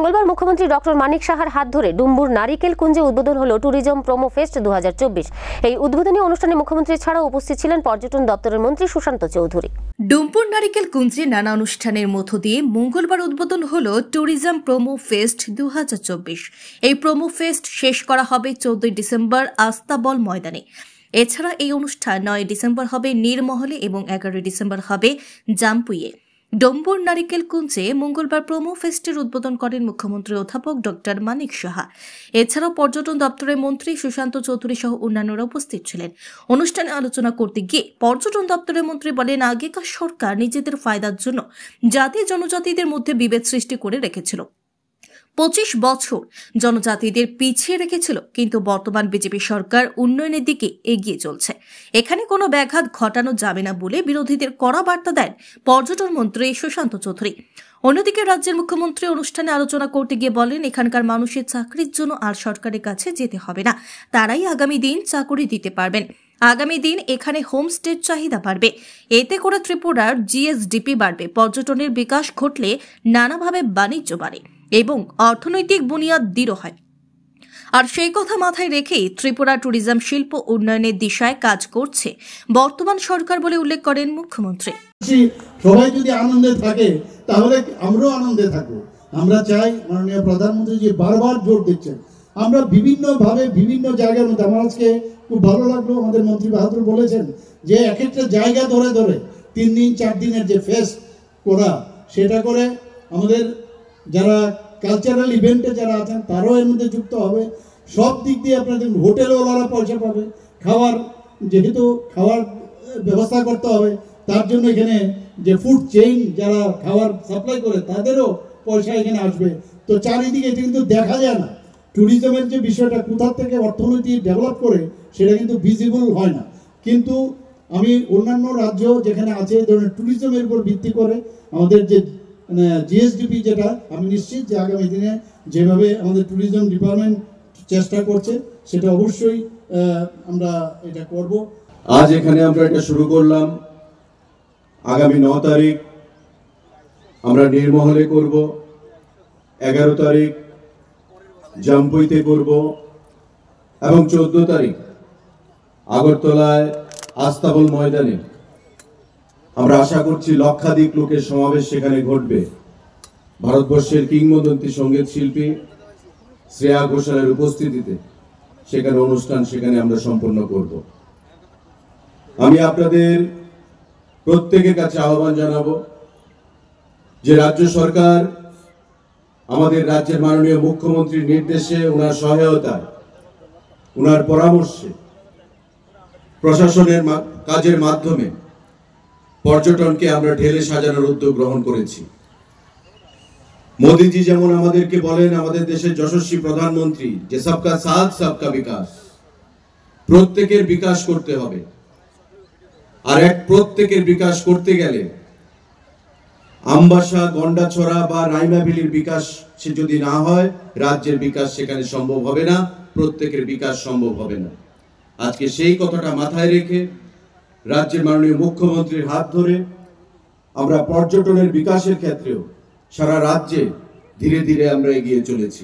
মঙ্গলবার মুখ্যমন্ত্রী ডক্টর মানিক সাহার হাত ধরে ডুম্বুর নারিকেল কুঞ্জে উদ্বোধন হলো ট্যুরিজম প্রোমো ফেস্ট 2024। এই উদ্বোধনী অনুষ্ঠানে মুখ্যমন্ত্রী ছাড়াও উপস্থিত ছিলেন পর্যটন দপ্তরের মন্ত্রী সুশান্ত চৌধুরী। ডুম্বুর নারিকেল কুঞ্জে নানা অনুষ্ঠানের মধ্য দিয়ে মঙ্গলবার উদ্বোধন হলো ট্যুরিজম প্রোমো ফেস্ট 2024। এই প্রোমো ফেস্ট শেষ করা হবে 14 ডিসেম্বর আস্তাবল ময়দানে। এছাড়া এই অনুষ্ঠান 9 ডিসেম্বর হবে নীরমহলে এবং 11 ডিসেম্বর হবে জাম্পুইয়ে। ডুম্বুর নারিকেল কুঞ্জে মঙ্গলবার প্রোমো ফেস্টের উদ্বোধন করেন মুখ্যমন্ত্রী অধ্যাপক ডক্টর মানিক সাহা। এছাড়াও পর্যটন দপ্তরের মন্ত্রী সুশান্ত চৌধুরী সহ অন্যান্যরা উপস্থিত ছিলেন। অনুষ্ঠানে আলোচনা করতে গিয়ে পর্যটন দপ্তরের মন্ত্রী বলেন, আগেকার সরকার নিজেদের ফায়দার জন্য জাতি জনজাতিদের মধ্যে বিভেদ সৃষ্টি করে রেখেছিল। 25 বছর জনজাতিদের পিছিয়ে রেখেছিল, কিন্তু বর্তমান বিজেপি সরকার উন্নয়নের দিকে এগিয়ে চলছে। এখানে কোনো ব্যাঘাত ঘটানো যাবে না বলে বিরোধীদের কড়া বার্তা দেন পর্যটন মন্ত্রী সুশান্ত চৌধুরী। অন্যদিকে রাজ্যের মুখ্যমন্ত্রী অনুষ্ঠানে আলোচনা করতে গিয়ে বলেন, এখানকার মানুষের চাকরির জন্য আর সরকারের কাছে যেতে হবে না, তারাই আগামী দিন চাকরি দিতে পারবেন। আগামী দিন এখানে হোমস্টের চাহিদা বাড়বে, এতে করে ত্রিপুরার জিএসডিপি বাড়বে। পর্যটনের বিকাশ ঘটলে নানাভাবে বাণিজ্য বাড়ে এবং অর্থনৈতিক বুনিয়াদ দৃঢ় হয়। আর সেই কথা মাথায় রেখেই ত্রিপুরা ট্যুরিজম শিল্প উন্নয়নের দিশায় কাজ করছে বর্তমান সরকার বলে উল্লেখ করেন মুখ্যমন্ত্রী। সবাই যদি আনন্দে থাকে তাহলে আমরাও আনন্দে থাকবো। আমরা চাই মাননীয় প্রধানমন্ত্রী যে বারবার জোর দিচ্ছেন, আমরা বিভিন্নভাবে বিভিন্ন জায়গার মধ্যে, আমার আজকে খুব ভালো লাগলো আমাদের মন্ত্রী বাহাদুর বলেছেন যে এক একটা জায়গা ধরে ধরে 3 দিন 4 দিনের যে ফেস্ট করা, সেটা করে আমাদের যারা কালচারাল ইভেন্টে যারা আছেন তারাও এর মধ্যে যুক্ত হবে। সব দিক দিয়ে আপনাদের হোটেলওয়ালারা পয়সা পাবে, খাওয়ার যেহেতু খাওয়ার ব্যবস্থা করতে হবে, তার জন্য এখানে যে ফুড চেইন যারা খাবার সাপ্লাই করে তাদেরও পয়সা এখানে আসবে। তো চারিদিকে এটা কিন্তু দেখা যায় না, ট্যুরিজমের যে বিষয়টা কোথা থেকে অর্থনীতি ডেভেলপ করে সেটা কিন্তু ভিজিবল হয় না। কিন্তু আমি অন্যান্য রাজ্য যেখানে আছে এই ধরনের ট্যুরিজমের উপর ভিত্তি করে আমাদের যে জিএসডিপি, যেটা আমি নিশ্চিত যে আগামী দিনে যেভাবে আমাদের ট্যুরিজম ডিপার্টমেন্ট চেষ্টা করছে সেটা অবশ্যই আমরা এটা করব। আজ এখানে আমরা এটা শুরু করলাম, আগামী 9 তারিখ আমরা নীরমহলে করব, 11 তারিখ জাম্পুইতে করব এবং 14 তারিখ আগরতলায় আস্তাবল ময়দানে। আমরা আশা করছি লক্ষাধিক লোকের সমাবেশ সেখানে ঘটবে। ভারতবর্ষের কিংবদন্তি সঙ্গীত শিল্পী শ্রেয়া ঘোষালের উপস্থিতিতে সেখানে অনুষ্ঠান সেখানে আমরা সম্পন্ন করব। আমি আপনাদের প্রত্যেকের কাছে আহ্বান জানাবো যে রাজ্য সরকার আমাদের রাজ্যের মাননীয় মুখ্যমন্ত্রীর নির্দেশে, ওনার সহায়তায়, ওনার পরামর্শে প্রশাসনের কাজের মাধ্যমে পর্যটনকে আমরা ঢেলে সাজানোর উদ্যোগ গ্রহণ করেছি। মোদীজি যেমন আমাদেরকে বলেন, আমাদের দেশের যশস্বী প্রধানমন্ত্রী, যে সবকা সাথ সবকা বিকাশ, প্রত্যেকের বিকাশ করতে হবে। আর প্রত্যেকের বিকাশ করতে গেলে আমবাসা, গন্ডাছড়া বা রাইমাভিলির বিকাশ সে যদি না হয়, রাজ্যের বিকাশ সেখানে সম্ভব হবে না, প্রত্যেকের বিকাশ সম্ভব হবে না। আজকে সেই কথাটা মাথায় রেখে রাজ্যের মাননীয় মুখ্যমন্ত্রীর হাত ধরে আমরা পর্যটনের বিকাশের ক্ষেত্রেও সারা রাজ্যে ধীরে ধীরে আমরা এগিয়ে চলেছি।